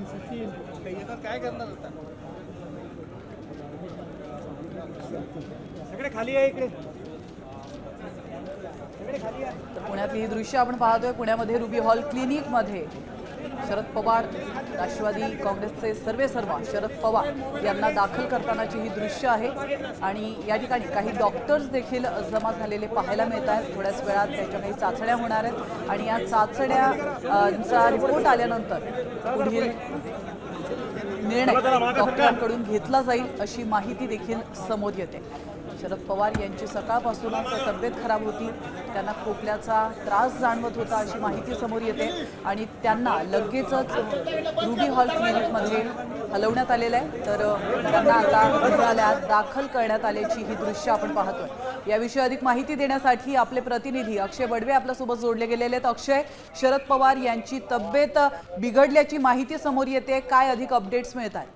काय करणार आता? सगळे खाली आहे इकडे, सगळे खाली आहे. पुण्यातली ही दृश्य आपण पाहतोय. पुण्यामध्ये रुबी हॉल क्लिनिकमध्ये शरद पवार, राष्ट्रवादी काँग्रेसचे सर्वेसर्वा शरद पवार यांना दाखल करतानाची ही दृश्य आहे. आणि या ठिकाणी काही डॉक्टर्स देखील जमा झालेले पाहायला मिळत आहेत. थोड्याच वेळात त्यांच्या काही चाचण्या होणार आहेत आणि या चाचण्यांचा रिपोर्ट आल्यानंतर पुढील निर्णय डॉक्टरांकडून घेतला जाईल अशी माहिती देखील समोर येते. शरद पवार यांची सकाळपासूनच तब्येत खराब होती, त्यांना खोकल्याचा त्रास जाणवत होता अशी माहिती समोर येते आणि त्यांना लगेचच रुबी हॉल क्लिनिकमध्ये हलवण्यात आलेलं आहे. तर त्यांना आता रुग्णालयात दाखल करण्यात आल्याची ही दृश्य आपण पाहतोय. याविषयी अधिक माहिती देण्यासाठी आपले प्रतिनिधी अक्षय बडवे आपल्यासोबत जोडले गेलेले आहेत. अक्षय, शरद पवार यांची तब्येत बिघडल्याची माहिती समोर येते, काय अधिक अपडेट्स मिळत आहेत?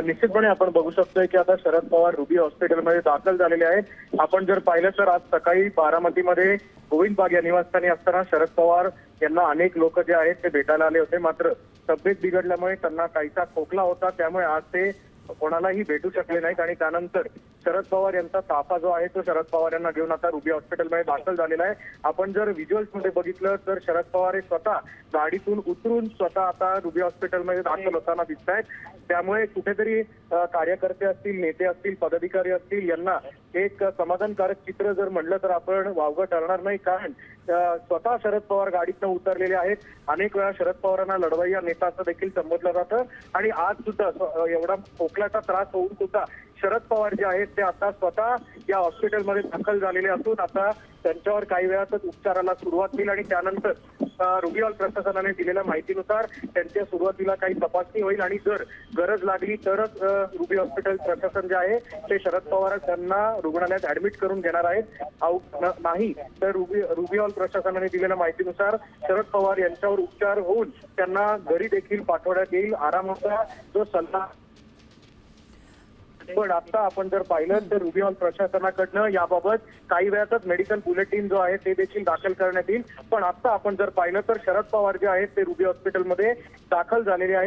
निश्चितपणे आपण बघू शकतोय की आता शरद पवार रुबी हॉस्पिटलमध्ये दाखल झालेले आहेत. आपण जर पाहिलं तर आज सकाळी बारामतीमध्ये गोविंद बाग या निवासस्थानी असताना शरद पवार यांना अनेक लोक जे आहेत ते भेटायला आले होते. मात्र तब्येत बिघडल्यामुळे त्यांना काहीसा खोकला होता, त्यामुळे आज ते कोणालाही भेटू शकले नाहीत. आणि त्यानंतर शरद पवार यांचा ताफा जो आहे तो शरद पवार यांना घेऊन आता रुबी हॉस्पिटलमध्ये दाखल झालेला आहे. आपण जर व्हिज्युअल्स मध्ये बघितलं तर शरद पवार हे स्वतः गाडीतून उतरून स्वतः आता रुबी हॉस्पिटलमध्ये दाखल होताना दिसत आहेत. त्यामुळे कुठेतरी कार्यकर्ते असतील, नेते असतील, पदाधिकारी असतील यांना एक समाधानकारक चित्र जर म्हणलं तर आपण वावगं ठरणार नाही. कारण स्वतः शरद पवार गाडीतनं उतरलेले आहेत. अनेक वेळा शरद पवारांना लढवय्या नेता असं देखील संबोधलं जातं आणि आज सुद्धा एवढा खोकल्याचा त्रास होऊन सुद्धा शरद पवार जे आहेत ते आता स्वतः या हॉस्पिटलमध्ये दाखल झालेले असून आता त्यांच्यावर काही वेळातच उपचाराला सुरुवात होईल आणि त्यानंतर रुबी हॉल प्रशासनाने दिलेल्या माहितीनुसार त्यांच्या सुरुवातीला काही तपासणी होईल आणि जर गरज लागली तरच रुबी हॉस्पिटल प्रशासन जे आहे ते शरद पवार यांना रुग्णालयात ऍडमिट करून घेणार आहेत. नाही तर रुबी हॉल प्रशासनाने दिलेल्या माहितीनुसार शरद पवार यांच्यावर उपचार होऊन त्यांना घरी देखील पाठवण्यात येईल. आरामाचा जो सल्ला. पण आता आपण जर पाहिलं तर रुबी हॉल प्रशासनाकडनं याबाबत काही वेळातच मेडिकल बुलेटिन जो आहे ते देखील दाखल करण्यात येईल. पण आता आपण जर पाहिलं तर शरद पवार जे आहेत ते रुबी हॉस्पिटलमध्ये दाखल झालेले आहेत.